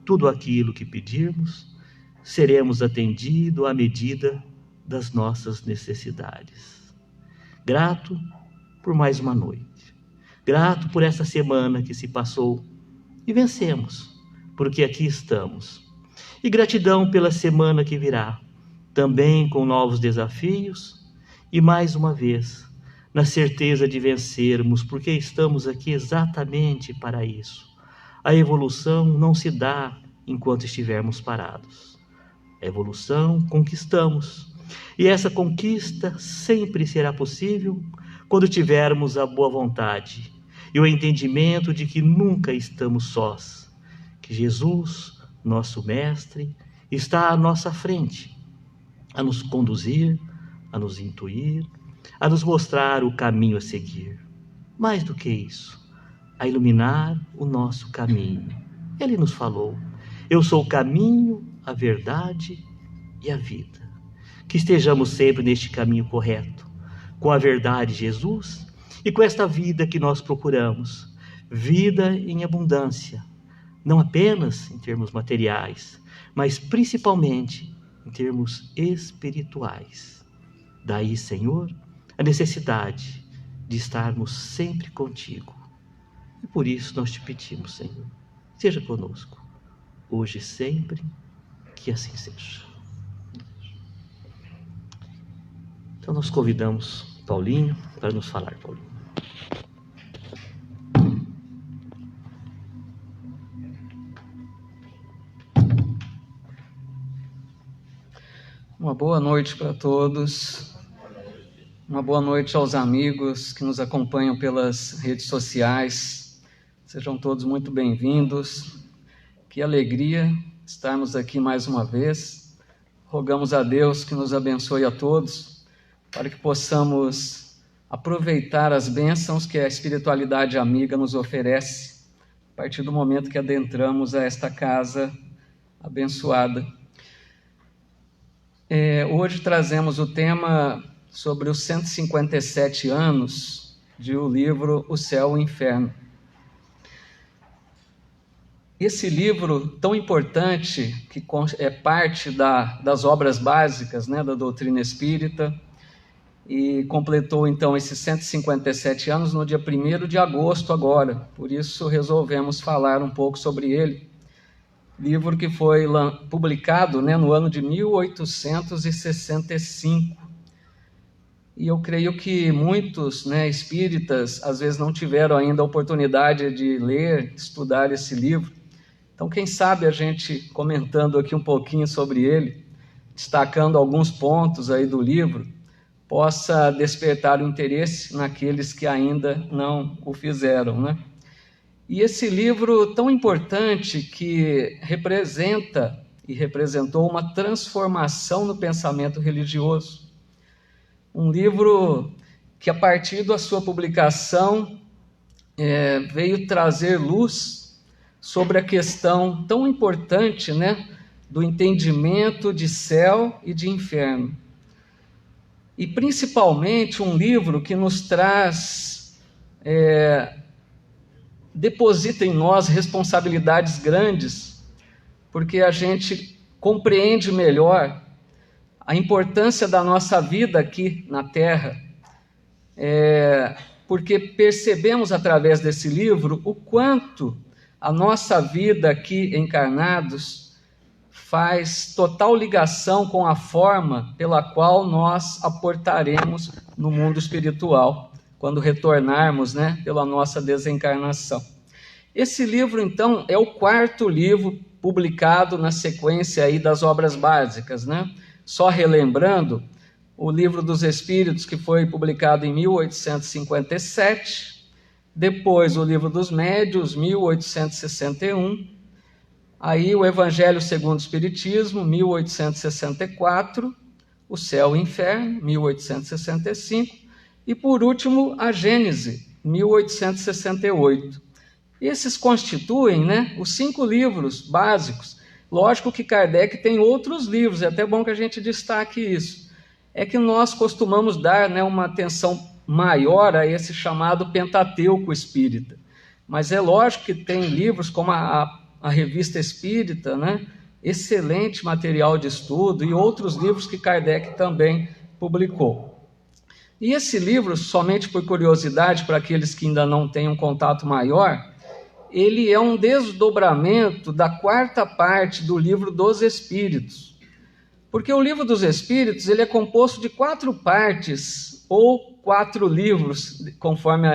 tudo aquilo que pedirmos, seremos atendidos à medida das nossas necessidades. Grato por mais uma noite, grato por essa semana que se passou e vencemos, porque aqui estamos. E gratidão pela semana que virá, também com novos desafios e mais uma vez, na certeza de vencermos, porque estamos aqui exatamente para isso. A evolução não se dá enquanto estivermos parados. A evolução conquistamos. E essa conquista sempre será possível quando tivermos a boa vontade e o entendimento de que nunca estamos sós, que Jesus, nosso Mestre, está à nossa frente, a nos conduzir, a nos intuir, a nos mostrar o caminho a seguir. Mais do que isso, a iluminar o nosso caminho. Ele nos falou: eu sou o caminho, a verdade e a vida. Que estejamos sempre neste caminho correto, com a verdade de Jesus e com esta vida que nós procuramos, vida em abundância, não apenas em termos materiais, mas principalmente em termos espirituais. Daí, Senhor, a necessidade de estarmos sempre contigo. E por isso nós te pedimos, Senhor, seja conosco, hoje e sempre, que assim seja. Então nós convidamos Paulinho para nos falar, Paulinho. Uma boa noite para todos, uma boa noite aos amigos que nos acompanham pelas redes sociais. Sejam todos muito bem-vindos. Que alegria estarmos aqui mais uma vez. Rogamos a Deus que nos abençoe a todos, para que possamos aproveitar as bênçãos que a espiritualidade amiga nos oferece, a partir do momento que adentramos a esta casa abençoada. Hoje trazemos o tema sobre os 157 anos do livro O Céu e o Inferno. Esse livro tão importante, que é parte das obras básicas, né, da doutrina espírita, e completou então esses 157 anos no dia 1º de agosto agora, por isso resolvemos falar um pouco sobre ele. Livro que foi publicado, né, no ano de 1865. E eu creio que muitos, né, espíritas, às vezes não tiveram ainda a oportunidade de ler, estudar esse livro. Então, quem sabe a gente, comentando aqui um pouquinho sobre ele, destacando alguns pontos aí do livro, possa despertar o interesse naqueles que ainda não o fizeram, né? E esse livro tão importante que representa e representou uma transformação no pensamento religioso. Um livro que, a partir da sua publicação, veio trazer luz sobre a questão tão importante, né, do entendimento de céu e de inferno. E, principalmente, um livro que nos traz... deposita em nós responsabilidades grandes, porque a gente compreende melhor a importância da nossa vida aqui na Terra, porque percebemos através desse livro o quanto a nossa vida aqui encarnados faz total ligação com a forma pela qual nós aportaremos no mundo espiritual, quando retornarmos, né, pela nossa desencarnação. Esse livro, então, é o 4º livro publicado na sequência aí das obras básicas, né? Só relembrando, o Livro dos Espíritos, que foi publicado em 1857, depois o Livro dos Médiuns, 1861, aí o Evangelho segundo o Espiritismo, 1864, o Céu e o Inferno, 1865, e, por último, a Gênese, 1868. Esses constituem, né, os 5 livros básicos. Lógico que Kardec tem outros livros, é até bom que a gente destaque isso. É que nós costumamos dar, né, uma atenção maior a esse chamado Pentateuco espírita. Mas é lógico que tem livros como a a Revista Espírita, né? Excelente material de estudo, e outros livros que Kardec também publicou. E esse livro, somente por curiosidade, para aqueles que ainda não têm um contato maior, ele é um desdobramento da quarta parte do Livro dos Espíritos. Porque o Livro dos Espíritos ele é composto de 4 partes, ou 4 livros, conforme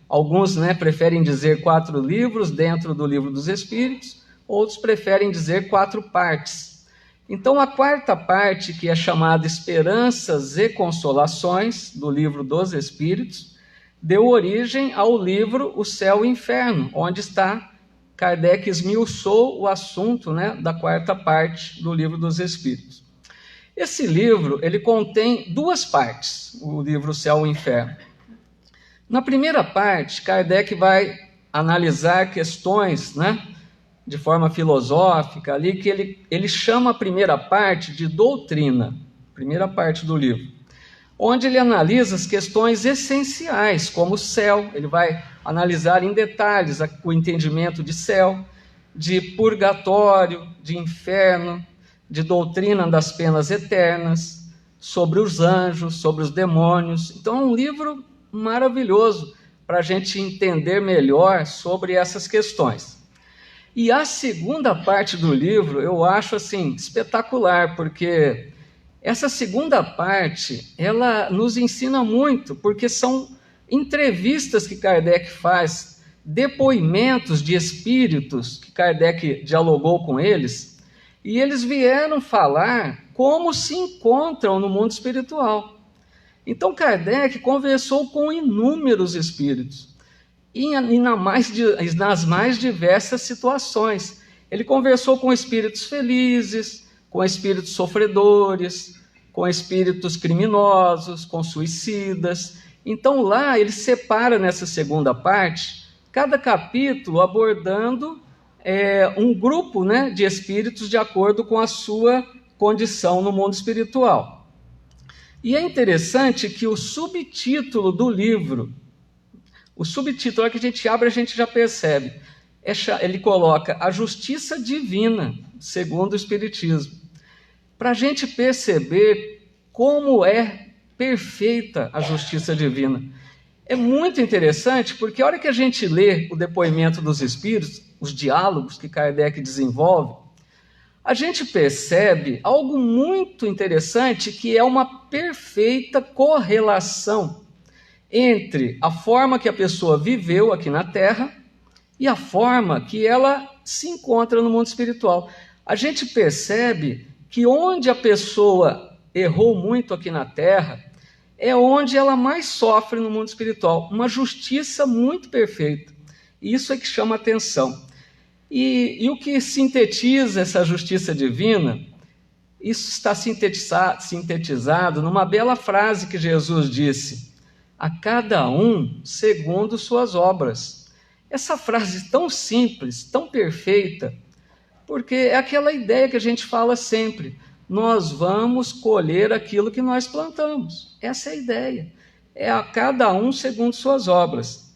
alguns, né, preferem dizer 4 livros dentro do Livro dos Espíritos, outros preferem dizer 4 partes. Então, a quarta parte, que é chamada Esperanças e Consolações, do Livro dos Espíritos, deu origem ao livro O Céu e o Inferno, onde Kardec esmiuçou o assunto, né, da quarta parte do Livro dos Espíritos. Esse livro ele contém 2 partes, o livro O Céu e o Inferno. Na primeira parte, Kardec vai analisar questões, né, de forma filosófica, ali que ele chama a primeira parte de doutrina, primeira parte do livro, onde ele analisa as questões essenciais, como o céu. Ele vai analisar em detalhes o entendimento de céu, de purgatório, de inferno, de doutrina das penas eternas, sobre os anjos, sobre os demônios. Então é um livro maravilhoso para a gente entender melhor sobre essas questões. E a segunda parte do livro eu acho assim espetacular, porque essa segunda parte ela nos ensina muito, porque são entrevistas que Kardec faz, depoimentos de espíritos que Kardec dialogou com eles, e eles vieram falar como se encontram no mundo espiritual. Então Kardec conversou com inúmeros espíritos, e nas mais diversas situações. Ele conversou com espíritos felizes, com espíritos sofredores, com espíritos criminosos, com suicidas. Então lá ele separa nessa segunda parte, cada capítulo abordando um grupo, né, de espíritos de acordo com a sua condição no mundo espiritual. E é interessante que o subtítulo do livro, o subtítulo, é que a gente abre, a gente já percebe. Ele coloca a justiça divina, segundo o Espiritismo. Para a gente perceber como é perfeita a justiça divina. É muito interessante, porque a hora que a gente lê o depoimento dos Espíritos, os diálogos que Kardec desenvolve, a gente percebe algo muito interessante, que é uma perfeita correlação entre a forma que a pessoa viveu aqui na Terra e a forma que ela se encontra no mundo espiritual. A gente percebe que onde a pessoa errou muito aqui na Terra é onde ela mais sofre no mundo espiritual. Uma justiça muito perfeita. Isso é que chama atenção. E o que sintetiza essa justiça divina, isso está sintetizado numa bela frase que Jesus disse: a cada um segundo suas obras. Essa frase tão simples, tão perfeita, porque é aquela ideia que a gente fala sempre: nós vamos colher aquilo que nós plantamos. Essa é a ideia. É a cada um segundo suas obras.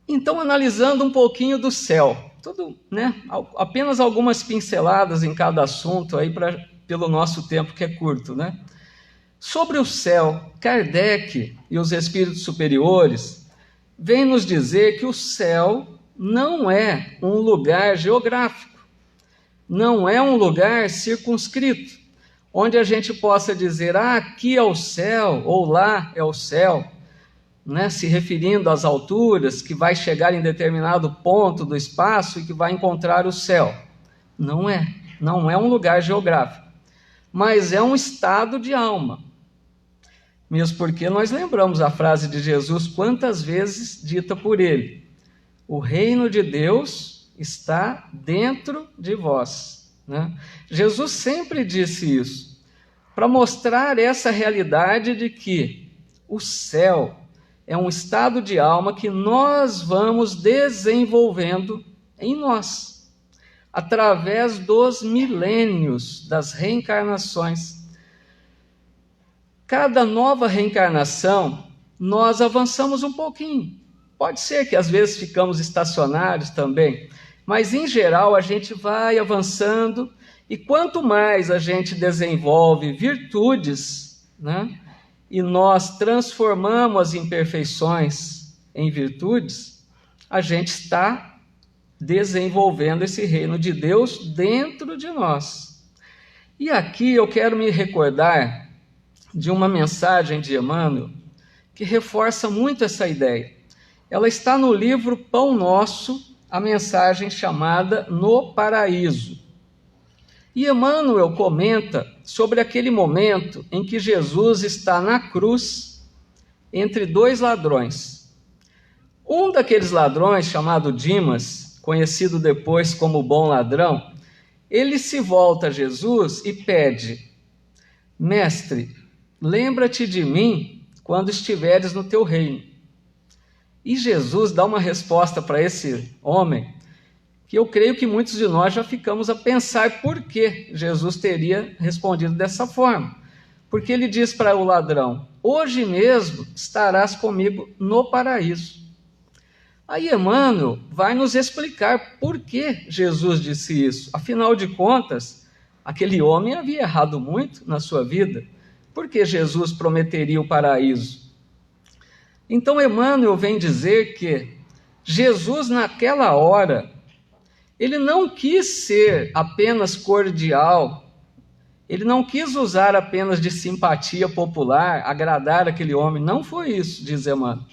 Então, analisando um pouquinho do céu, tudo, né? Apenas algumas pinceladas em cada assunto aí pelo nosso tempo que é curto, né? Sobre o céu, Kardec e os espíritos superiores vêm nos dizer que o céu não é um lugar geográfico, não é um lugar circunscrito, onde a gente possa dizer, aqui é o céu, ou lá é o céu, né? Se referindo às alturas, que vai chegar em determinado ponto do espaço e que vai encontrar o céu. Não é um lugar geográfico, mas é um estado de alma. Mesmo porque nós lembramos a frase de Jesus quantas vezes dita por ele: o reino de Deus está dentro de vós, né? Jesus sempre disse isso, para mostrar essa realidade de que o céu é um estado de alma que nós vamos desenvolvendo em nós, através dos milênios, das reencarnações. Cada nova reencarnação, nós avançamos um pouquinho. Pode ser que às vezes ficamos estacionários também, Mas, em geral, a gente vai avançando, e quanto mais a gente desenvolve virtudes, né, e nós transformamos as imperfeições em virtudes, a gente está desenvolvendo esse reino de Deus dentro de nós. E aqui eu quero me recordar de uma mensagem de Emmanuel que reforça muito essa ideia. Ela está no livro Pão Nosso, a mensagem chamada No Paraíso. E Emmanuel comenta sobre aquele momento em que Jesus está na cruz entre dois ladrões. Um daqueles ladrões, chamado Dimas, conhecido depois como Bom Ladrão, ele se volta a Jesus e pede: Mestre, lembra-te de mim quando estiveres no teu reino. E Jesus dá uma resposta para esse homem que eu creio que muitos de nós já ficamos a pensar por que Jesus teria respondido dessa forma. Porque ele diz para o ladrão: hoje mesmo estarás comigo no paraíso. Aí Emmanuel vai nos explicar por que Jesus disse isso. Afinal de contas, aquele homem havia errado muito na sua vida. Por que Jesus prometeria o paraíso? Então Emmanuel vem dizer que Jesus, naquela hora, ele não quis ser apenas cordial, ele não quis usar apenas de simpatia popular, agradar aquele homem. Não foi isso, diz Emmanuel.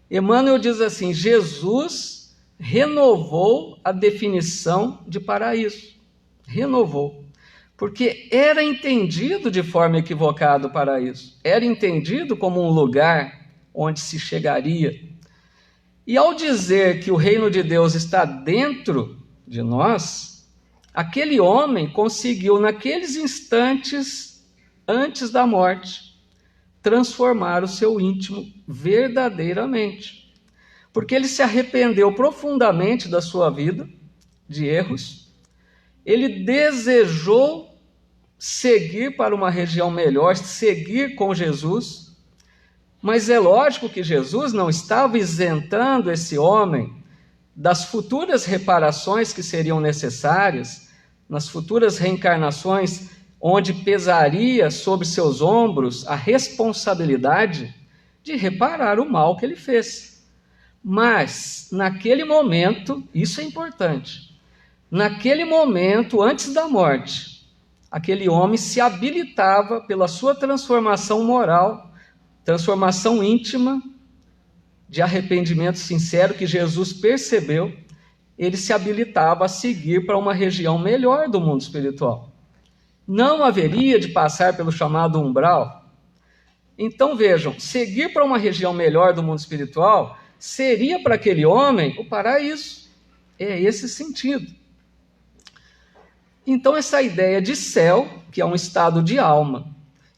Emmanuel diz assim: Jesus renovou a definição de paraíso. Renovou. Porque era entendido de forma equivocada o paraíso. Era entendido como um lugar onde se chegaria. E ao dizer que o reino de Deus está dentro de nós, aquele homem conseguiu, naqueles instantes antes da morte, transformar o seu íntimo verdadeiramente. Porque ele se arrependeu profundamente da sua vida, de erros. Ele desejou seguir para uma região melhor, seguir com Jesus. Mas é lógico que Jesus não estava isentando esse homem das futuras reparações que seriam necessárias, nas futuras reencarnações, onde pesaria sobre seus ombros a responsabilidade de reparar o mal que ele fez. Mas, naquele momento, isso é importante, naquele momento, antes da morte, aquele homem se habilitava pela sua transformação moral, transformação íntima, de arrependimento sincero que Jesus percebeu, ele se habilitava a seguir para uma região melhor do mundo espiritual. Não haveria de passar pelo chamado umbral. Então vejam, seguir para uma região melhor do mundo espiritual seria para aquele homem o paraíso. É esse sentido. Então essa ideia de céu, que é um estado de alma,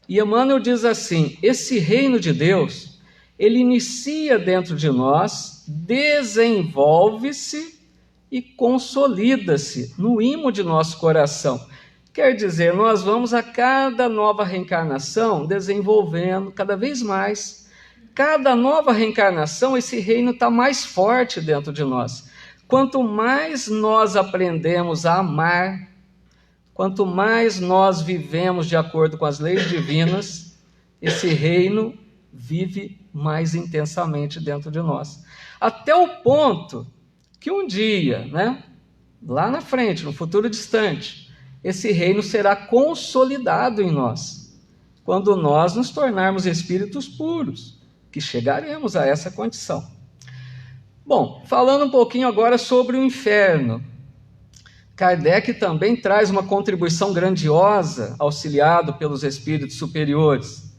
e Emmanuel diz assim: esse reino de Deus, ele inicia dentro de nós, desenvolve-se e consolida-se no imo de nosso coração. Quer dizer, nós vamos a cada nova reencarnação desenvolvendo cada vez mais. Cada nova reencarnação, esse reino está mais forte dentro de nós. Quanto mais nós aprendemos a amar, quanto mais nós vivemos de acordo com as leis divinas, esse reino vive mais intensamente dentro de nós. Até o ponto que um dia, lá na frente, no futuro distante, esse reino será consolidado em nós, quando nós nos tornarmos espíritos puros, que chegaremos a essa condição. Bom, falando um pouquinho agora sobre o inferno, Kardec também traz uma contribuição grandiosa, auxiliado pelos espíritos superiores,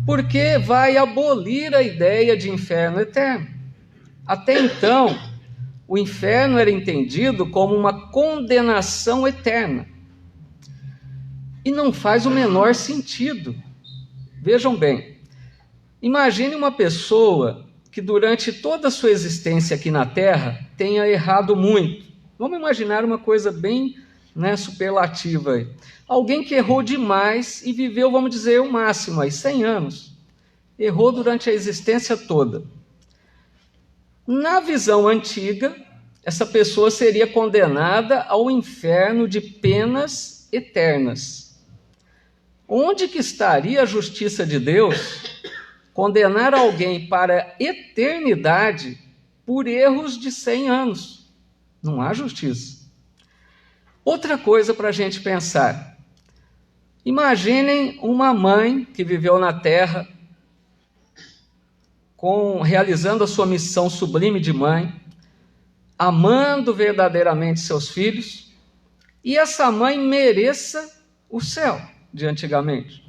porque vai abolir a ideia de inferno eterno. Até então, o inferno era entendido como uma condenação eterna. E não faz o menor sentido. Vejam bem, imagine uma pessoa que durante toda a sua existência aqui na Terra tenha errado muito. Vamos imaginar uma coisa bem superlativa aí. Alguém que errou demais e viveu, vamos dizer, o máximo aí, 100 anos. Errou durante a existência toda. Na visão antiga, essa pessoa seria condenada ao inferno de penas eternas. Onde que estaria a justiça de Deus condenar alguém para a eternidade por erros de 100 anos? Não há justiça. Outra coisa para a gente pensar. Imaginem uma mãe que viveu na terra, realizando a sua missão sublime de mãe, amando verdadeiramente seus filhos, e essa mãe mereça o céu de antigamente.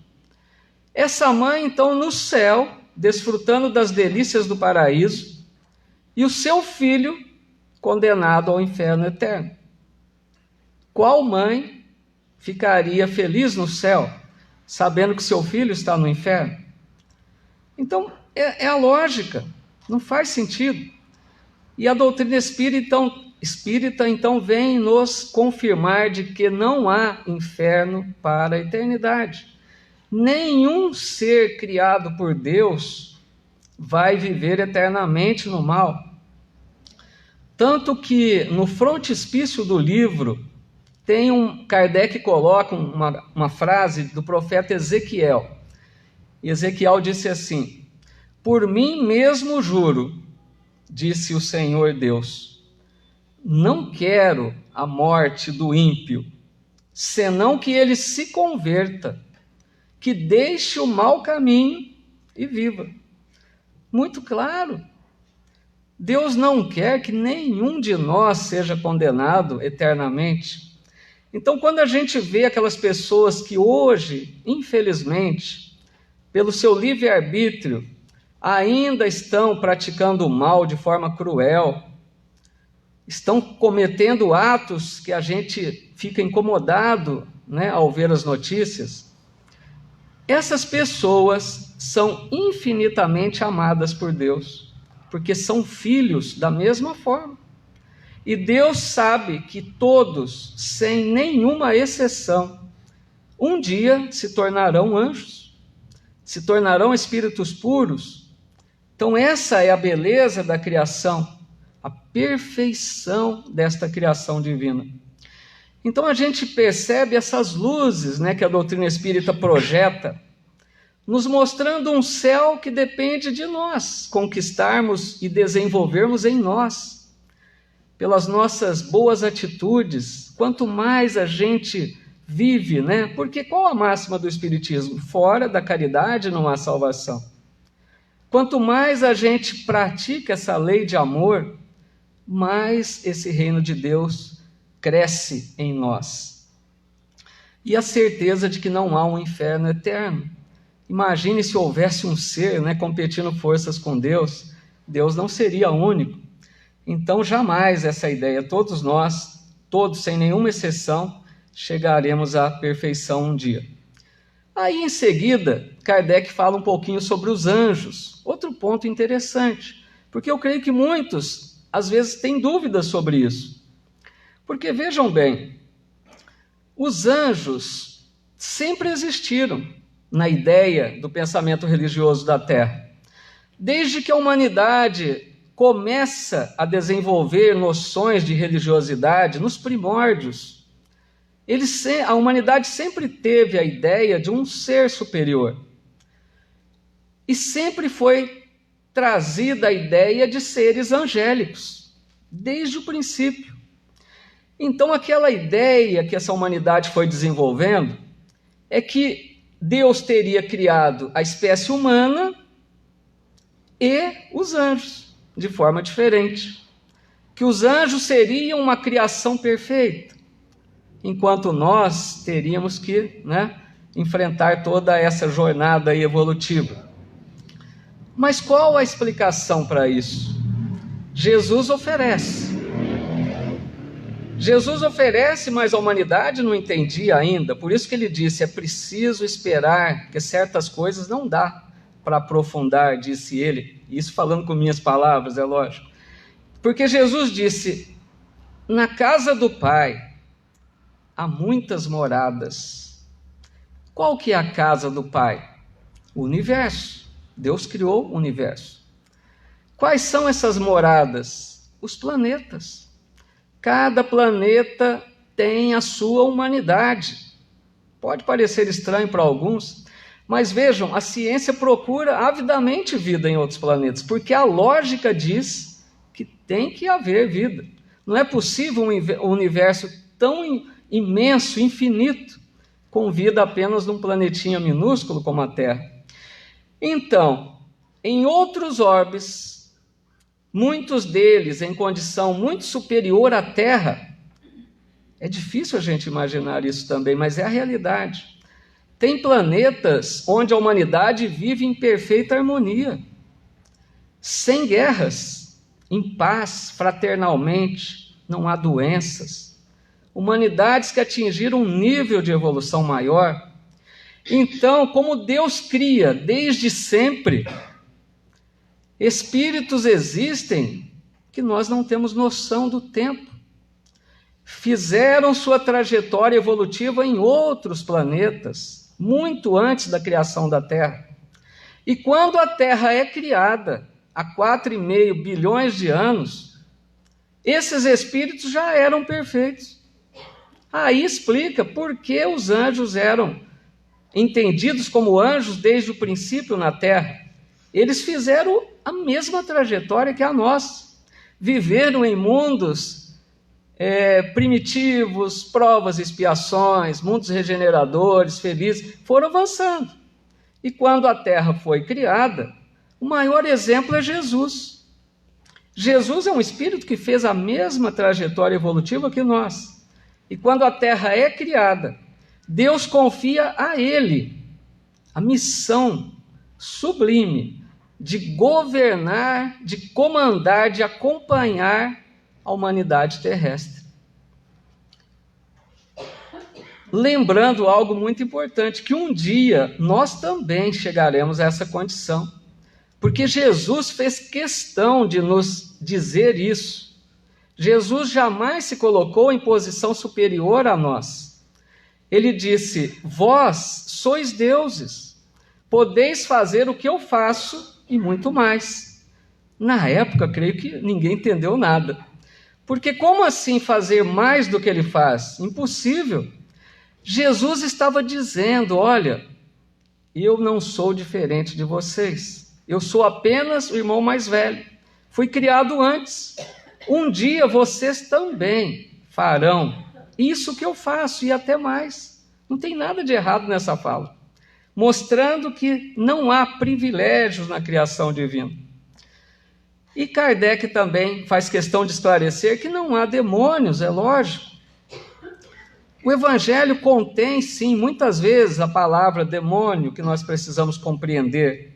Essa mãe, então, no céu, desfrutando das delícias do paraíso, e o seu filho condenado ao inferno eterno. Qual mãe ficaria feliz no céu, sabendo que seu filho está no inferno? Então, é a lógica, não faz sentido. E a doutrina espírita, então, vem nos confirmar de que não há inferno para a eternidade. Nenhum ser criado por Deus vai viver eternamente no mal. Tanto que no frontispício do livro, Kardec coloca uma frase do profeta Ezequiel. E Ezequiel disse assim: por mim mesmo juro, disse o Senhor Deus, não quero a morte do ímpio, senão que ele se converta, que deixe o mau caminho e viva. Muito claro. Deus não quer que nenhum de nós seja condenado eternamente. Então, quando a gente vê aquelas pessoas que hoje, infelizmente, pelo seu livre-arbítrio, ainda estão praticando o mal de forma cruel, estão cometendo atos que a gente fica incomodado, ao ver as notícias, essas pessoas são infinitamente amadas por Deus, porque são filhos da mesma forma. E Deus sabe que todos, sem nenhuma exceção, um dia se tornarão anjos, se tornarão espíritos puros. Então essa é a beleza da criação, a perfeição desta criação divina. Então a gente percebe essas luzes, que a doutrina espírita projeta, nos mostrando um céu que depende de nós conquistarmos e desenvolvermos em nós, pelas nossas boas atitudes. Quanto mais a gente vive, porque qual a máxima do Espiritismo? Fora da caridade não há salvação. Quanto mais a gente pratica essa lei de amor, mais esse reino de Deus cresce em nós. E a certeza de que não há um inferno eterno. Imagine se houvesse um ser, competindo forças com Deus. Deus não seria único. Então, jamais essa ideia, todos nós, todos sem nenhuma exceção, chegaremos à perfeição um dia. Aí, em seguida, Kardec fala um pouquinho sobre os anjos. Outro ponto interessante, porque eu creio que muitos, às vezes, têm dúvidas sobre isso. Porque, vejam bem, os anjos sempre existiram na ideia do pensamento religioso da Terra. Desde que a humanidade começa a desenvolver noções de religiosidade nos primórdios, a humanidade sempre teve a ideia de um ser superior. E sempre foi trazida a ideia de seres angélicos, desde o princípio. Então, aquela ideia que essa humanidade foi desenvolvendo é que Deus teria criado a espécie humana e os anjos de forma diferente. Que os anjos seriam uma criação perfeita, enquanto nós teríamos que enfrentar toda essa jornada evolutiva. Mas qual a explicação para isso? Jesus oferece. Mas a humanidade não entendia ainda, por isso que ele disse, é preciso esperar, que certas coisas não dá para aprofundar, disse ele, isso falando com minhas palavras, é lógico. Porque Jesus disse, na casa do Pai há muitas moradas. Qual que é a casa do Pai? O universo. Deus criou o universo. Quais são essas moradas? Os planetas. Cada planeta tem a sua humanidade. Pode parecer estranho para alguns, mas vejam, a ciência procura avidamente vida em outros planetas, porque a lógica diz que tem que haver vida. Não é possível um universo tão imenso, infinito, com vida apenas num planetinha minúsculo como a Terra. Então, em outros orbes, muitos deles em condição muito superior à Terra, é difícil a gente imaginar isso também, mas é a realidade. Tem planetas onde a humanidade vive em perfeita harmonia, sem guerras, em paz, fraternalmente, não há doenças. Humanidades que atingiram um nível de evolução maior. Então, como Deus cria desde sempre, espíritos existem que nós não temos noção do tempo. Fizeram sua trajetória evolutiva em outros planetas, muito antes da criação da Terra. E quando a Terra é criada, há 4,5 bilhões de anos, esses espíritos já eram perfeitos. Aí explica por que os anjos eram entendidos como anjos desde o princípio na Terra. Eles fizeram a mesma trajetória que a nossa. Viveram em mundos primitivos, provas e expiações, mundos regeneradores, felizes, foram avançando. E quando a Terra foi criada, o maior exemplo é Jesus. Jesus é um espírito que fez a mesma trajetória evolutiva que nós. E quando a Terra é criada, Deus confia a ele a missão sublime de governar, de comandar, de acompanhar a humanidade terrestre. Lembrando algo muito importante, que um dia nós também chegaremos a essa condição, porque Jesus fez questão de nos dizer isso. Jesus jamais se colocou em posição superior a nós. Ele disse: vós sois deuses, podeis fazer o que eu faço e muito mais. Na época, creio que ninguém entendeu nada. Porque como assim fazer mais do que ele faz? Impossível. Jesus estava dizendo: olha, eu não sou diferente de vocês. Eu sou apenas o irmão mais velho. Fui criado antes. Um dia vocês também farão isso que eu faço e até mais. Não tem nada de errado nessa fala. Mostrando que não há privilégios na criação divina. E Kardec também faz questão de esclarecer que não há demônios, é lógico. O Evangelho contém, sim, muitas vezes a palavra demônio que nós precisamos compreender.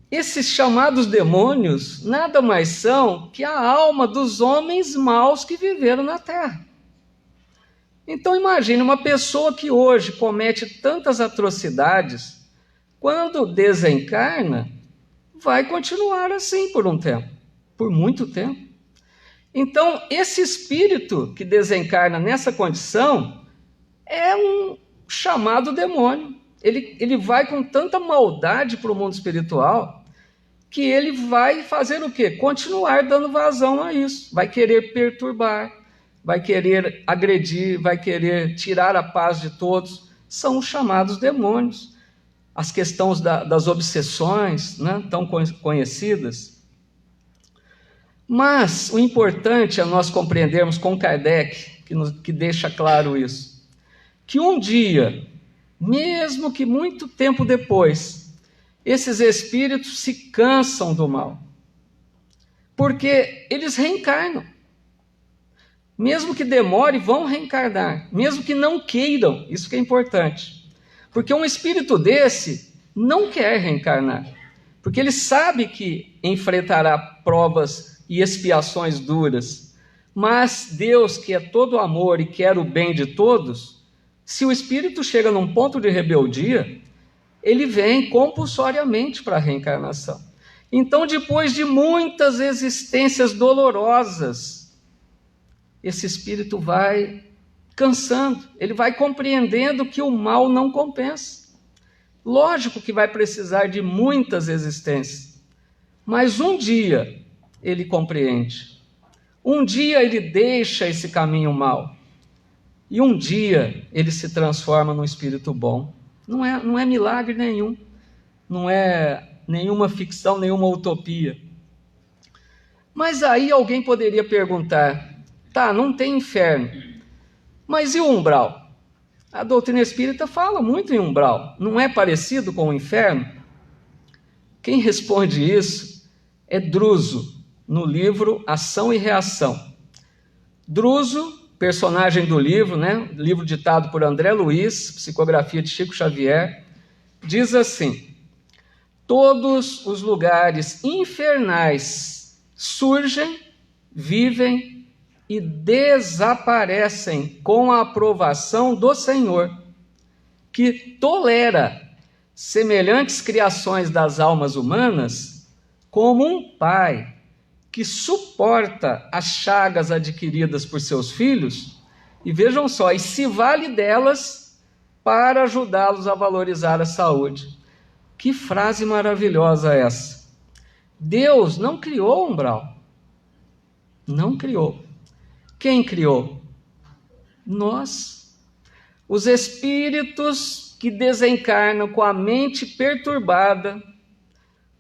Esses chamados demônios nada mais são que a alma dos homens maus que viveram na Terra. Então imagine uma pessoa que hoje comete tantas atrocidades, quando desencarna, vai continuar assim por um tempo, por muito tempo. Então, esse espírito que desencarna nessa condição é um chamado demônio. Ele vai com tanta maldade para o mundo espiritual que ele vai fazer o quê? Continuar dando vazão a isso. Vai querer perturbar, vai querer agredir, vai querer tirar a paz de todos. São os chamados demônios. As questões das obsessões, né, tão conhecidas. Mas o importante é nós compreendermos com Kardec, que deixa claro isso, que um dia, mesmo que muito tempo depois, esses espíritos se cansam do mal, porque eles reencarnam. Mesmo que demore, vão reencarnar, mesmo que não queiram, isso que é importante. Porque um espírito desse não quer reencarnar, porque ele sabe que enfrentará provas e expiações duras, mas Deus, que é todo amor e quer o bem de todos, se o espírito chega num ponto de rebeldia, ele vem compulsoriamente para a reencarnação. Então, depois de muitas existências dolorosas, esse espírito vai cansando, ele vai compreendendo que o mal não compensa. Lógico que vai precisar de muitas existências, mas um dia ele compreende. Um dia ele deixa esse caminho mau, e um dia ele se transforma num espírito bom. Não é milagre nenhum, não é nenhuma ficção, nenhuma utopia. Mas aí alguém poderia perguntar, tá, não tem inferno, mas e o umbral? A doutrina espírita fala muito em umbral, não é parecido com o inferno? Quem responde isso é Druso, no livro Ação e Reação. Druso, personagem do livro, livro ditado por André Luiz, psicografia de Chico Xavier, diz assim: todos os lugares infernais surgem, vivem e desaparecem com a aprovação do Senhor, que tolera semelhantes criações das almas humanas como um pai que suporta as chagas adquiridas por seus filhos, e vejam só, e se vale delas para ajudá-los a valorizar a saúde. Que frase maravilhosa essa! Deus não criou o umbral. Não criou. Quem criou? Nós. Os espíritos que desencarnam com a mente perturbada,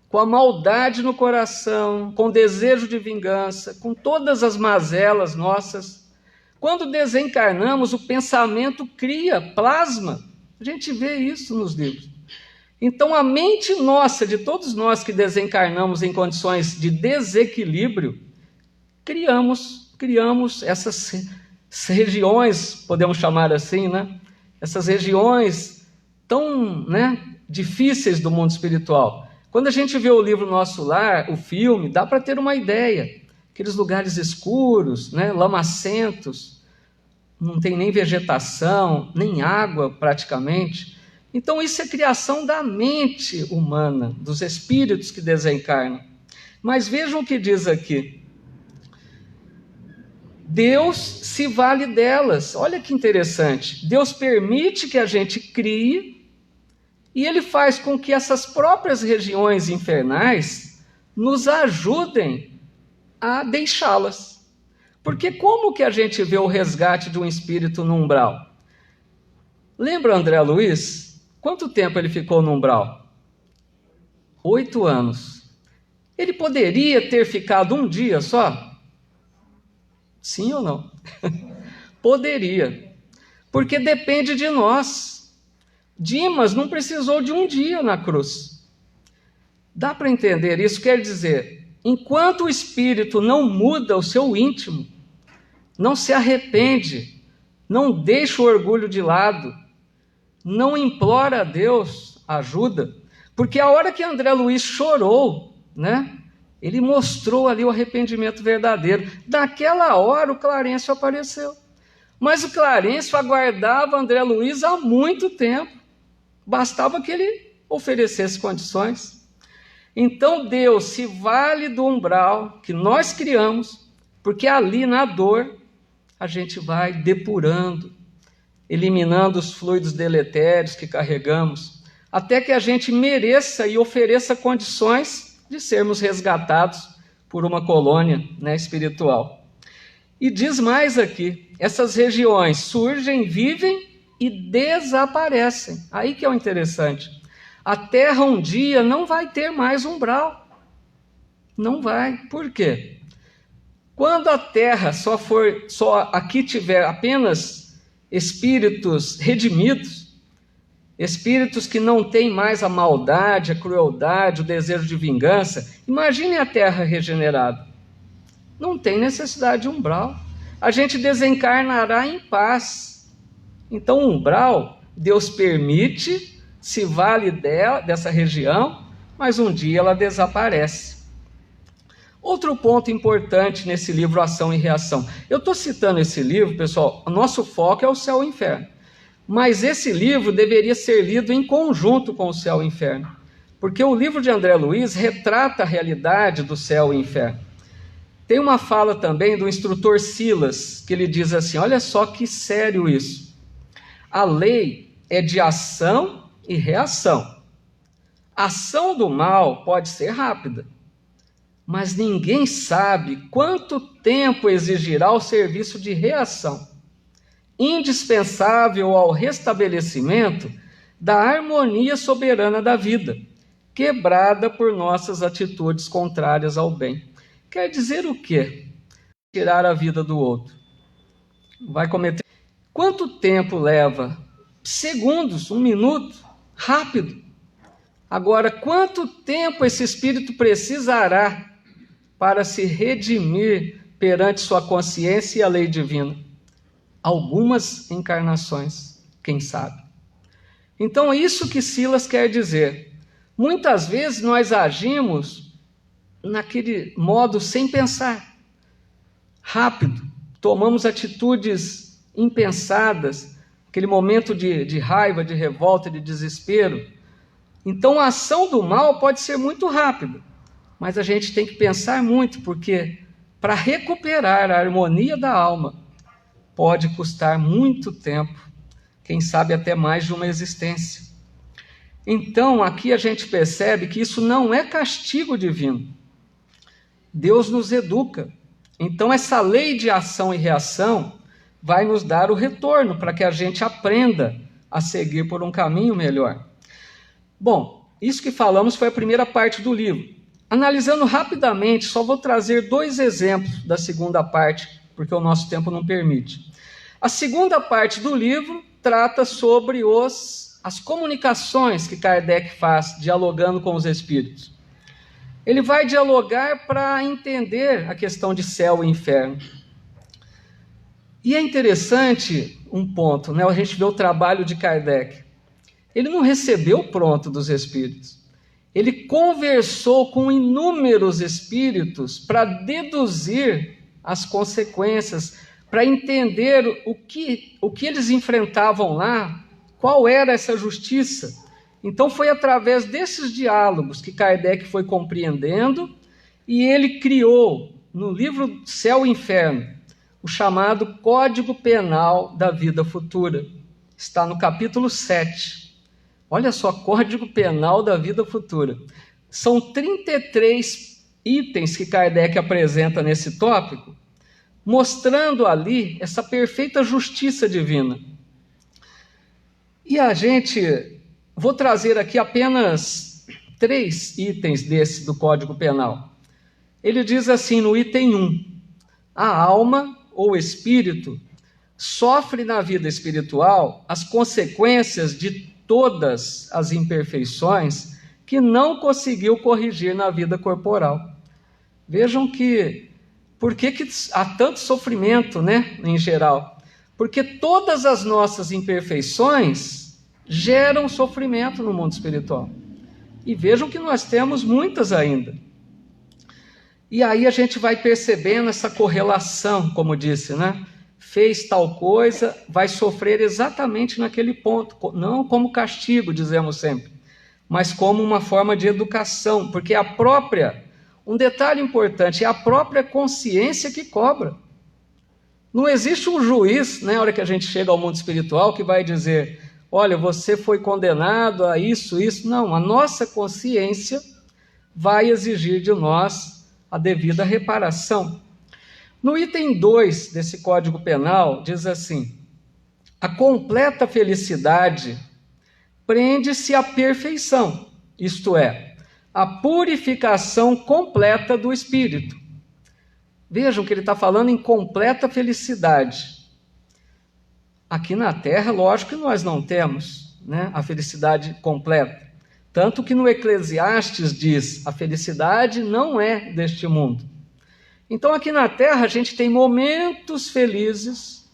com a maldade no coração, com desejo de vingança, com todas as mazelas nossas. Quando desencarnamos, o pensamento cria, plasma. A gente vê isso nos livros. Então, a mente nossa, de todos nós que desencarnamos em condições de desequilíbrio, criamos essas regiões, podemos chamar assim, essas regiões tão difíceis do mundo espiritual. Quando a gente vê o livro Nosso Lar, o filme, dá para ter uma ideia. Aqueles lugares escuros, lamacentos, não tem nem vegetação, nem água praticamente. Então isso é criação da mente humana, dos espíritos que desencarnam. Mas vejam o que diz aqui. Deus se vale delas. Olha que interessante. Deus permite que a gente crie, e Ele faz com que essas próprias regiões infernais nos ajudem a deixá-las. Porque como que a gente vê o resgate de um espírito no umbral? Lembra André Luiz? Quanto tempo ele ficou no umbral? 8 anos. Ele poderia ter ficado um dia só? Sim ou não? Poderia. Porque depende de nós. Dimas não precisou de um dia na cruz. Dá para entender isso? Quer dizer, enquanto o espírito não muda o seu íntimo, não se arrepende, não deixa o orgulho de lado, não implora a Deus ajuda, porque a hora que André Luiz chorou, ele mostrou ali o arrependimento verdadeiro. Naquela hora o Clarencio apareceu. Mas o Clarencio aguardava André Luiz há muito tempo. Bastava que ele oferecesse condições. Então Deus se vale do umbral que nós criamos, porque ali na dor a gente vai depurando, eliminando os fluidos deletérios que carregamos, até que a gente mereça e ofereça condições de sermos resgatados por uma colônia espiritual. E diz mais aqui, essas regiões surgem, vivem e desaparecem. Aí que é o interessante. A Terra um dia não vai ter mais umbral. Não vai. Por quê? Quando a Terra só aqui tiver apenas espíritos redimidos, espíritos que não têm mais a maldade, a crueldade, o desejo de vingança, imagine a Terra regenerada. Não tem necessidade de umbral. A gente desencarnará em paz. Então, o umbral, Deus permite, se vale dessa região, mas um dia ela desaparece. Outro ponto importante nesse livro Ação e Reação. Eu estou citando esse livro, pessoal, o nosso foco é o céu e o inferno. Mas esse livro deveria ser lido em conjunto com o céu e o inferno. Porque o livro de André Luiz retrata a realidade do céu e inferno. Tem uma fala também do instrutor Silas, que ele diz assim, olha só que sério isso. A lei é de ação e reação. A ação do mal pode ser rápida, mas ninguém sabe quanto tempo exigirá o serviço de reação, indispensável ao restabelecimento da harmonia soberana da vida, quebrada por nossas atitudes contrárias ao bem. Quer dizer o quê? Tirar a vida do outro. Vai cometer. Quanto tempo leva? Segundos, 1 minuto, rápido. Agora, quanto tempo esse espírito precisará para se redimir perante sua consciência e a lei divina? Algumas encarnações, quem sabe. Então é isso que Silas quer dizer. Muitas vezes nós agimos naquele modo sem pensar, rápido, tomamos atitudes impensadas, aquele momento de raiva, de revolta, de desespero. Então a ação do mal pode ser muito rápida, mas a gente tem que pensar muito, porque para recuperar a harmonia da alma pode custar muito tempo, quem sabe até mais de uma existência. Então aqui a gente percebe que isso não é castigo divino. Deus nos educa. Então essa lei de ação e reação vai nos dar o retorno para que a gente aprenda a seguir por um caminho melhor. Bom, isso que falamos foi a primeira parte do livro. Analisando rapidamente, só vou trazer 2 exemplos da segunda parte, porque o nosso tempo não permite. A segunda parte do livro trata sobre as comunicações que Kardec faz, dialogando com os espíritos. Ele vai dialogar para entender a questão de céu e inferno. E é interessante um ponto, né? A gente vê o trabalho de Kardec. Ele não recebeu pronto dos espíritos. Ele conversou com inúmeros espíritos para deduzir as consequências, para entender o que eles enfrentavam lá, qual era essa justiça. Então foi através desses diálogos que Kardec foi compreendendo e ele criou no livro Céu e Inferno o chamado Código Penal da Vida Futura. Está no capítulo 7. Olha só, Código Penal da Vida Futura. São 33 itens que Kardec apresenta nesse tópico, mostrando ali essa perfeita justiça divina. E vou trazer aqui apenas 3 itens desse do Código Penal. Ele diz assim no item 1, a alma ou espírito sofre na vida espiritual as consequências de todas as imperfeições que não conseguiu corrigir na vida corporal. Vejam por que há tanto sofrimento, né, em geral? Porque todas as nossas imperfeições geram sofrimento no mundo espiritual. E vejam que nós temos muitas ainda. E aí a gente vai percebendo essa correlação, como disse, né? Fez tal coisa, vai sofrer exatamente naquele ponto, não como castigo, dizemos sempre, mas como uma forma de educação, porque um detalhe importante, é a própria consciência que cobra. Não existe um juiz, né, na hora que a gente chega ao mundo espiritual, que vai dizer, olha, você foi condenado a isso. Não, a nossa consciência vai exigir de nós a devida reparação. No item 2 desse Código Penal, diz assim, a completa felicidade prende-se à perfeição, isto é, a purificação completa do espírito. Vejam que ele está falando em completa felicidade. Aqui na Terra, lógico que nós não temos, né, a felicidade completa. Tanto que no Eclesiastes diz, a felicidade não é deste mundo. Então aqui na Terra a gente tem momentos felizes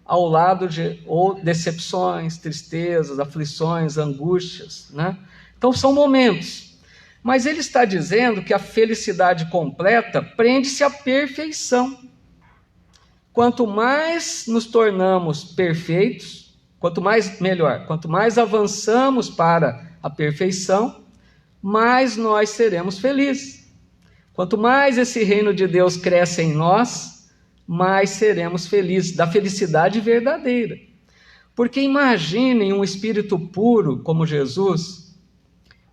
ao lado de decepções, tristezas, aflições, angústias, né? Então são momentos. Mas ele está dizendo que a felicidade completa prende-se à perfeição. Quanto mais nos tornamos perfeitos, quanto mais avançamos para a perfeição, mais nós seremos felizes. Quanto mais esse reino de Deus cresce em nós, mais seremos felizes, da felicidade verdadeira. Porque imaginem um espírito puro como Jesus,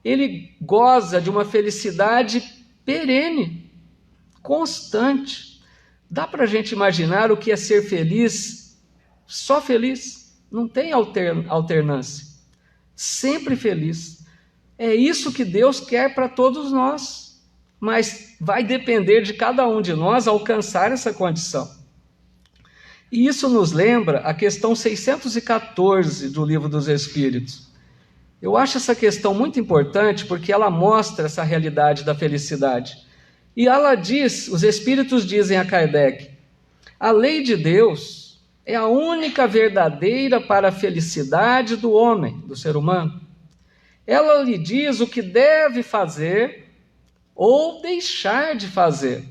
ele goza de uma felicidade perene. constante. Dá para a gente imaginar o que é ser feliz, só feliz, não tem alternância, sempre feliz. É isso que Deus quer para todos nós, mas vai depender de cada um de nós alcançar essa condição. E isso nos lembra a questão 614 do Livro dos Espíritos. Eu acho essa questão muito importante porque ela mostra essa realidade da felicidade. E ela diz, os Espíritos dizem a Kardec, a lei de Deus é a única verdadeira para a felicidade do homem, do ser humano. Ela lhe diz o que deve fazer ou deixar de fazer.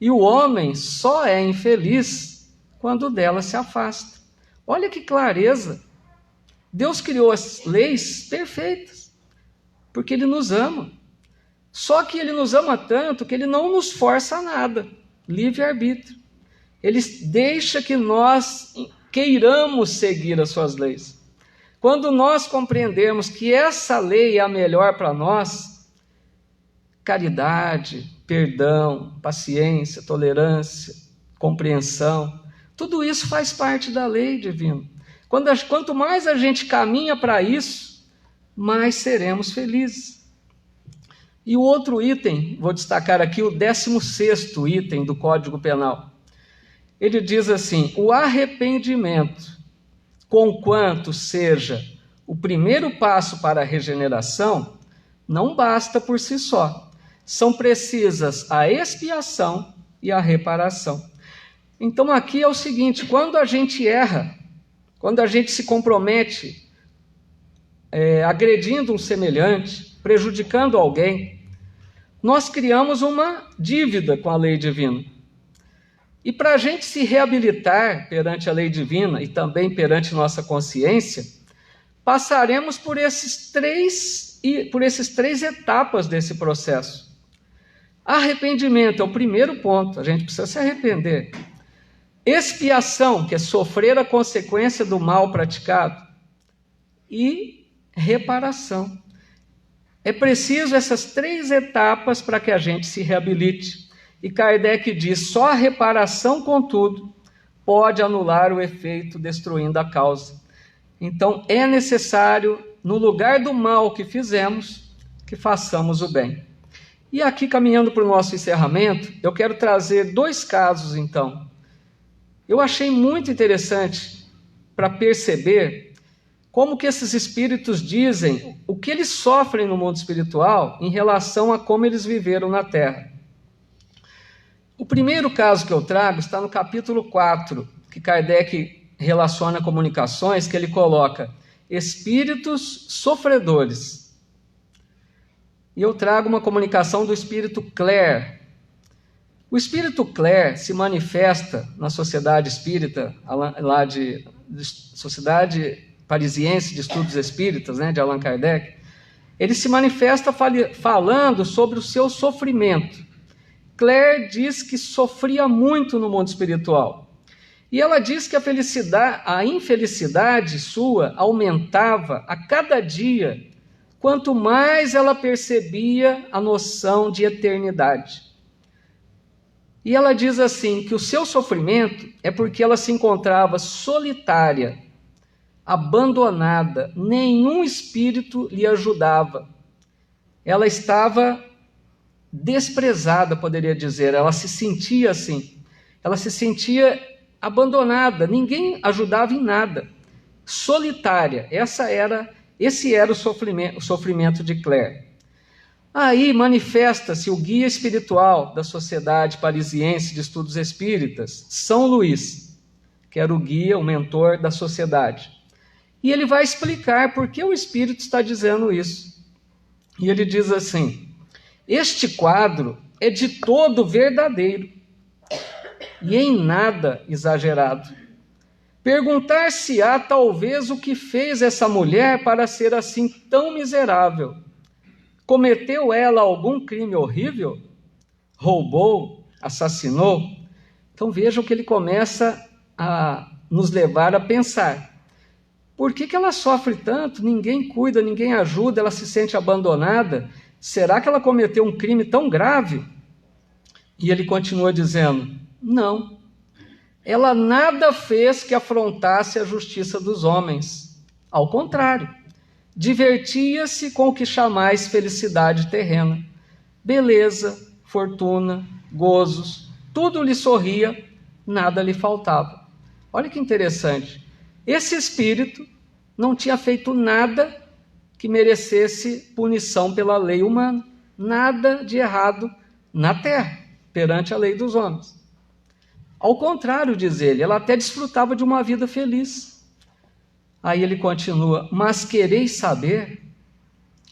E o homem só é infeliz quando dela se afasta. Olha que clareza! Deus criou as leis perfeitas, porque Ele nos ama. Só que Ele nos ama tanto que Ele não nos força a nada, livre-arbítrio. Ele deixa que nós queiramos seguir as suas leis. Quando nós compreendemos que essa lei é a melhor para nós, caridade, perdão, paciência, tolerância, compreensão, tudo isso faz parte da lei divina. Quanto mais a gente caminha para isso, mais seremos felizes. E o outro item, vou destacar aqui o 16º item do Código Penal. Ele diz assim, o arrependimento, conquanto seja o primeiro passo para a regeneração, não basta por si só. São precisas a expiação e a reparação. Então aqui é o seguinte, quando a gente erra, quando a gente se compromete agredindo um semelhante, prejudicando alguém, nós criamos uma dívida com a lei divina. E para a gente se reabilitar perante a lei divina e também perante nossa consciência, passaremos por esses três etapas desse processo. Arrependimento é o primeiro ponto, a gente precisa se arrepender. Expiação, que é sofrer a consequência do mal praticado. E reparação. É preciso essas 3 etapas para que a gente se reabilite. E Kardec diz, só a reparação, contudo, pode anular o efeito destruindo a causa. Então, é necessário, no lugar do mal que fizemos, que façamos o bem. E aqui, caminhando para o nosso encerramento, eu quero trazer 2 casos, então. Eu achei muito interessante para perceber como que esses espíritos dizem o que eles sofrem no mundo espiritual em relação a como eles viveram na Terra. O primeiro caso que eu trago está no capítulo 4, que Kardec relaciona comunicações, que ele coloca espíritos sofredores. E eu trago uma comunicação do espírito Clare. O espírito Clare se manifesta na Sociedade Espírita, lá de Sociedade Parisiense de Estudos Espíritas, né, de Allan Kardec. Ele se manifesta falando sobre o seu sofrimento. Clare diz que sofria muito no mundo espiritual. E ela diz que a infelicidade sua aumentava a cada dia, quanto mais ela percebia a noção de eternidade. E ela diz assim, que o seu sofrimento é porque ela se encontrava solitária, abandonada, nenhum espírito lhe ajudava. Ela estava desprezada, poderia dizer, ela se sentia assim, ela se sentia abandonada, ninguém ajudava em nada, solitária, esse era o sofrimento de Clare. Aí manifesta-se o guia espiritual da Sociedade Parisiense de Estudos Espíritas, São Luís, que era o guia, o mentor da sociedade. E ele vai explicar por que o espírito está dizendo isso. E ele diz assim, este quadro é de todo verdadeiro e em nada exagerado. Perguntar-se-á talvez o que fez essa mulher para ser assim tão miserável. Cometeu ela algum crime horrível? Roubou? Assassinou? Então vejam que ele começa a nos levar a pensar. Por que ela sofre tanto? Ninguém cuida, ninguém ajuda, ela se sente abandonada. Será que ela cometeu um crime tão grave? E ele continua dizendo: não, ela nada fez que afrontasse a justiça dos homens. Ao contrário, divertia-se com o que chamais felicidade terrena. Beleza, fortuna, gozos, tudo lhe sorria, nada lhe faltava. Olha que interessante. Esse espírito não tinha feito nada que merecesse punição pela lei humana. Nada de errado na terra, perante a lei dos homens. Ao contrário, diz ele, ela até desfrutava de uma vida feliz. Aí ele continua: mas quereis saber?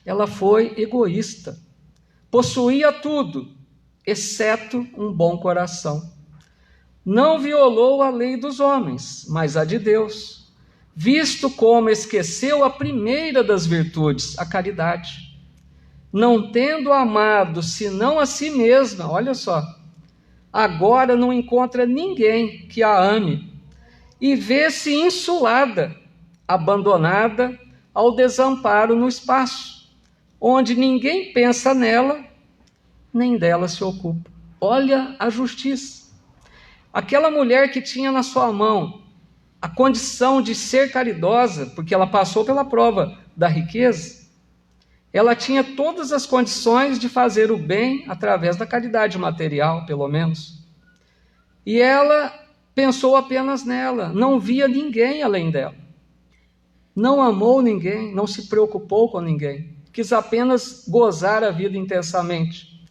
Ela foi egoísta. Possuía tudo, exceto um bom coração. Não violou a lei dos homens, mas a de Deus, visto como esqueceu a primeira das virtudes, a caridade. Não tendo amado senão a si mesma, olha só, agora não encontra ninguém que a ame e vê-se insulada, abandonada ao desamparo no espaço, onde ninguém pensa nela, nem dela se ocupa. Olha a justiça. Aquela mulher que tinha na sua mão a condição de ser caridosa, porque ela passou pela prova da riqueza, ela tinha todas as condições de fazer o bem através da caridade material, pelo menos. E ela pensou apenas nela, não via ninguém além dela. Não amou ninguém, não se preocupou com ninguém. Quis apenas gozar a vida intensamente.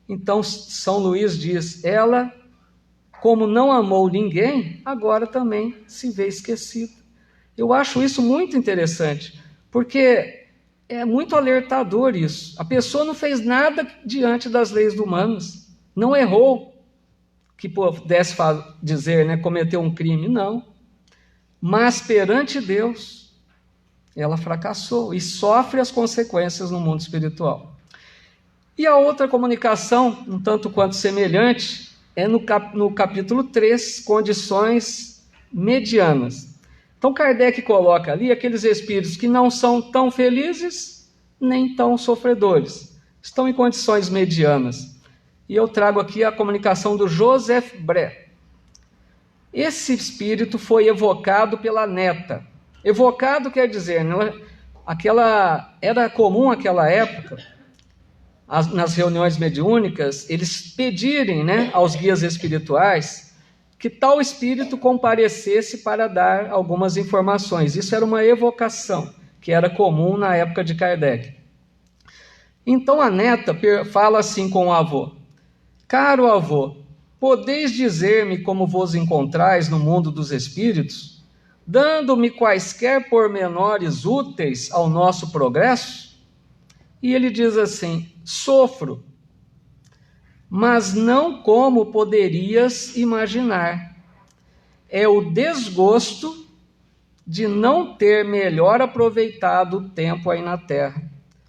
Então, São Luís diz, ela, como não amou ninguém, agora também se vê esquecida. Eu acho isso muito interessante, porque é muito alertador isso. A pessoa não fez nada diante das leis humanas, não errou, que pudesse dizer, né, cometeu um crime, não. Mas perante Deus, ela fracassou e sofre as consequências no mundo espiritual. E a outra comunicação, um tanto quanto semelhante, é no capítulo 3, condições medianas. Então Kardec coloca ali aqueles espíritos que não são tão felizes, nem tão sofredores. Estão em condições medianas. E eu trago aqui a comunicação do Joseph Bré. Esse espírito foi evocado pela neta. Evocado quer dizer, era comum naquela época, nas reuniões mediúnicas, eles pedirem, né, aos guias espirituais que tal espírito comparecesse para dar algumas informações. Isso era uma evocação, que era comum na época de Kardec. Então a neta fala assim com o avô: caro avô, podeis dizer-me como vos encontrais no mundo dos espíritos, dando-me quaisquer pormenores úteis ao nosso progresso? E ele diz assim: sofro, mas não como poderias imaginar. É o desgosto de não ter melhor aproveitado o tempo aí na terra.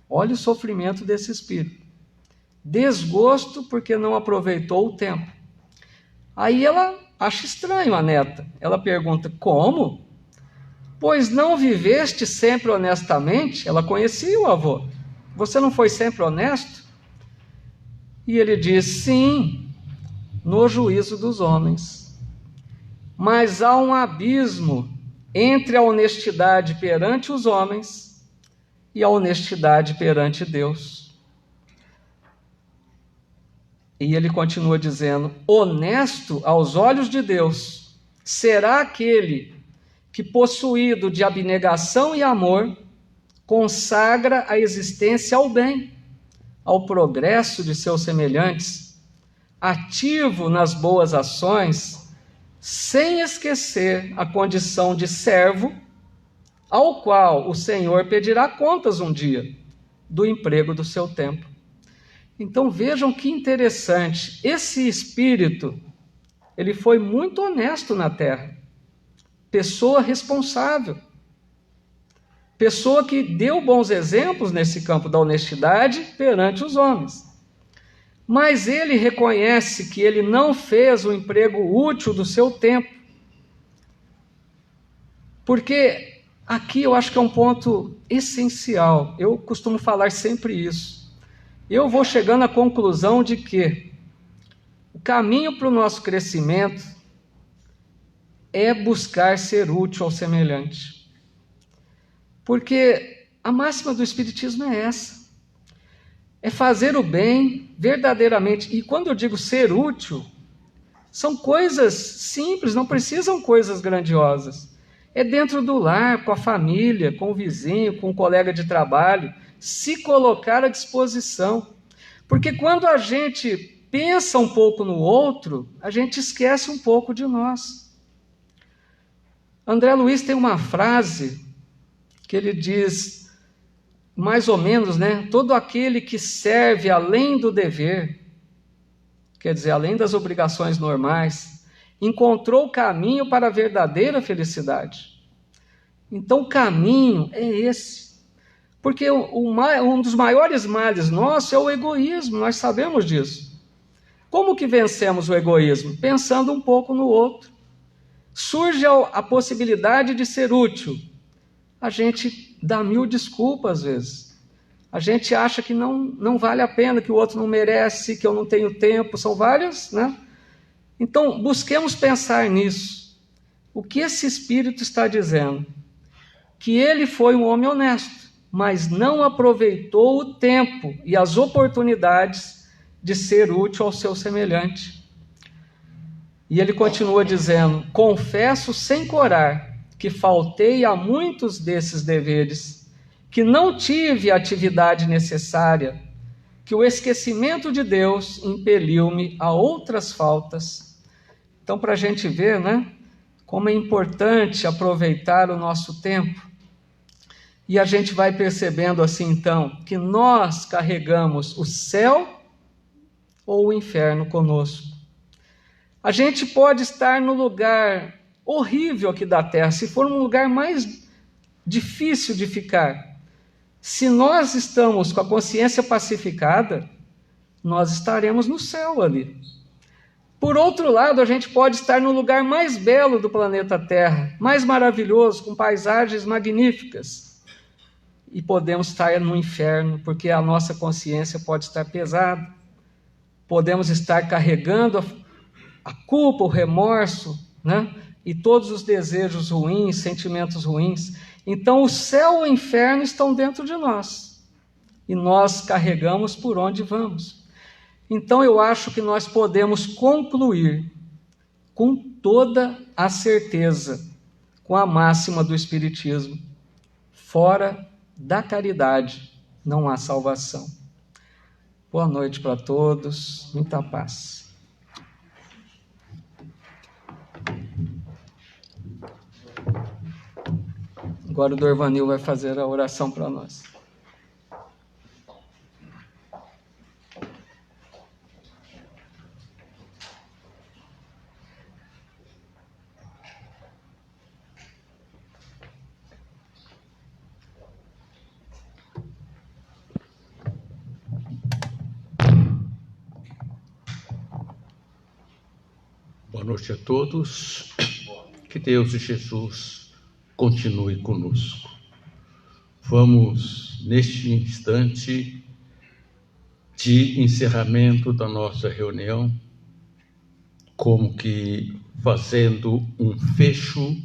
Olha o sofrimento desse espírito. Desgosto porque não aproveitou o tempo. Aí ela acha estranho a neta. Ela pergunta: como? Pois não viveste sempre honestamente? Ela conhecia o avô. Você não foi sempre honesto? E ele diz: sim, no juízo dos homens. Mas há um abismo entre a honestidade perante os homens e a honestidade perante Deus. E ele continua dizendo: honesto aos olhos de Deus será aquele que, possuído de abnegação e amor, consagra a existência ao bem, ao progresso de seus semelhantes, ativo nas boas ações, sem esquecer a condição de servo, ao qual o Senhor pedirá contas um dia do emprego do seu tempo. Então vejam que interessante, esse espírito, ele foi muito honesto na terra, pessoa responsável, pessoa que deu bons exemplos nesse campo da honestidade perante os homens. Mas ele reconhece que ele não fez o emprego útil do seu tempo. Porque aqui eu acho que é um ponto essencial. Eu costumo falar sempre isso. Eu vou chegando à conclusão de que o O caminho para o nosso crescimento é buscar ser útil ao semelhante. Porque a máxima do Espiritismo é essa. É fazer o bem verdadeiramente. E quando eu digo ser útil, são coisas simples, não precisam coisas grandiosas. É dentro do lar, com a família, com o vizinho, com o colega de trabalho, se colocar à disposição. Porque quando a gente pensa um pouco no outro, a gente esquece um pouco de nós. André Luiz tem uma frase que ele diz, mais ou menos, né? Todo aquele que serve além do dever, quer dizer, além das obrigações normais, encontrou o caminho para a verdadeira felicidade. Então, o caminho é esse. Porque um dos maiores males nossos é o egoísmo, nós sabemos disso. Como que vencemos o egoísmo? Pensando um pouco no outro. Surge a possibilidade de ser útil. A gente dá 1000 desculpas às vezes. A gente acha que não vale a pena, que o outro não merece, que eu não tenho tempo. São várias, né? Então, busquemos pensar nisso. O que esse Espírito está dizendo? Que ele foi um homem honesto, mas não aproveitou o tempo e as oportunidades de ser útil ao seu semelhante. E ele continua dizendo, confesso sem corar que faltei a muitos desses deveres, que não tive a atividade necessária, que o esquecimento de Deus impeliu-me a outras faltas. Então, para a gente ver, né, como é importante aproveitar o nosso tempo. E a gente vai percebendo assim, então, que nós carregamos o céu ou o inferno conosco. A gente pode estar no lugar horrível aqui da terra, se for um lugar mais difícil de ficar. Se nós estamos com a consciência pacificada, nós estaremos no céu ali. Por outro lado, a gente pode estar no lugar mais belo do planeta Terra, mais maravilhoso, com paisagens magníficas. E podemos estar no inferno, porque a nossa consciência pode estar pesada. Podemos estar carregando a culpa, o remorso, né? E todos os desejos ruins, sentimentos ruins. Então, o céu e o inferno estão dentro de nós. E nós carregamos por onde vamos. Então, eu acho que nós podemos concluir com toda a certeza, com a máxima do Espiritismo: fora da caridade não há salvação. Boa noite para todos, muita paz. Agora o Dorvanil vai fazer a oração para nós. Boa noite a todos. Que Deus e Jesus continue conosco. Vamos, neste instante de encerramento da nossa reunião, como que fazendo um fecho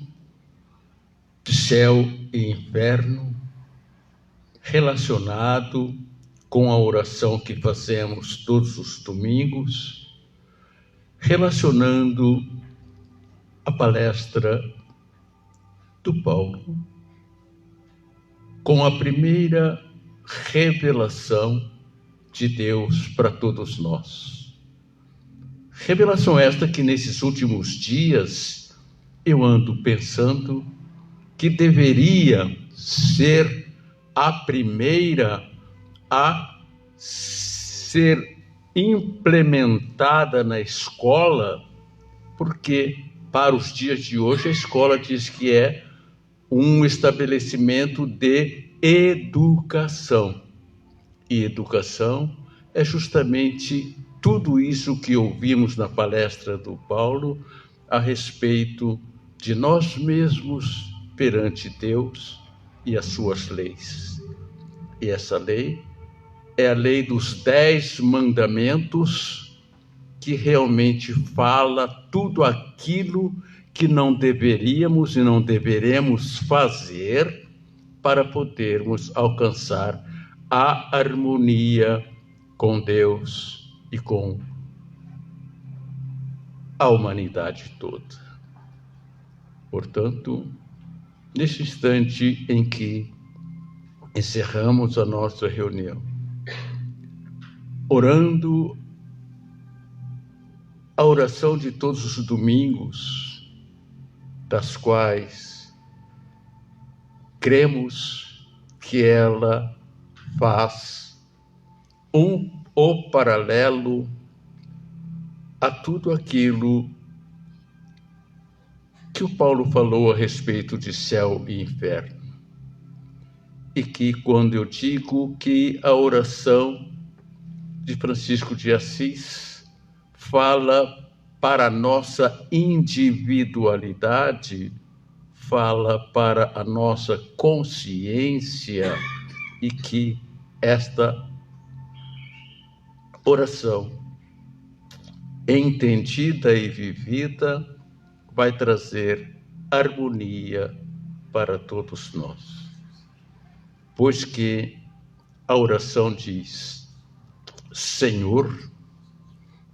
de céu e inferno, relacionado com a oração que fazemos todos os domingos, relacionando a palestra do Paulo com a primeira revelação de Deus para todos nós. Revelação esta que nesses últimos dias eu ando pensando que deveria ser a primeira a ser implementada na escola, porque para os dias de hoje a escola diz que é um estabelecimento de educação. E educação é justamente tudo isso que ouvimos na palestra do Paulo a respeito de nós mesmos perante Deus e as suas leis. E essa lei é a lei dos 10 mandamentos que realmente fala tudo aquilo que não deveríamos e não deveremos fazer para podermos alcançar a harmonia com Deus e com a humanidade toda. Portanto, neste instante em que encerramos a nossa reunião, orando a oração de todos os domingos, das quais cremos que ela faz o paralelo a tudo aquilo que o Paulo falou a respeito de céu e inferno. E que quando eu digo que a oração de Francisco de Assis fala para a nossa individualidade, fala para a nossa consciência, e que esta oração, entendida e vivida, vai trazer harmonia para todos nós. Pois que a oração diz: Senhor,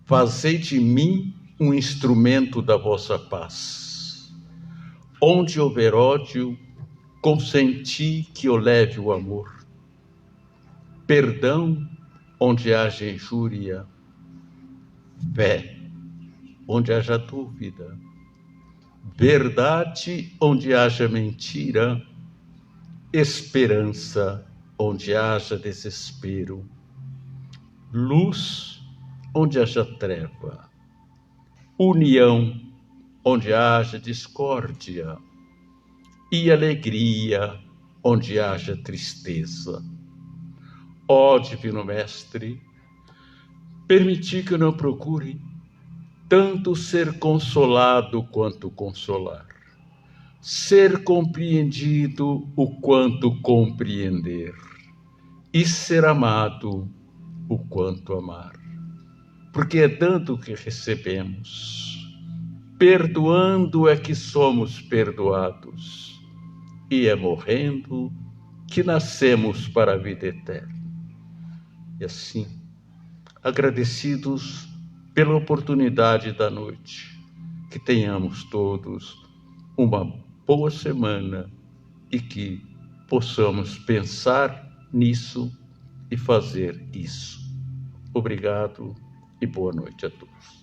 fazei de mim um instrumento da vossa paz. Onde houver ódio, consenti que eu leve o amor. Perdão onde haja injúria. Fé onde haja dúvida. Verdade onde haja mentira. Esperança onde haja desespero. Luz onde haja treva. União onde haja discórdia. E alegria onde haja tristeza. Ó Divino Mestre, permiti que eu não procure tanto ser consolado quanto consolar, ser compreendido o quanto compreender, e ser amado o quanto amar. Porque é dando que recebemos, perdoando é que somos perdoados, e é morrendo que nascemos para a vida eterna. E assim, agradecidos pela oportunidade da noite, que tenhamos todos uma boa semana e que possamos pensar nisso e fazer isso. Obrigado e boa noite a todos.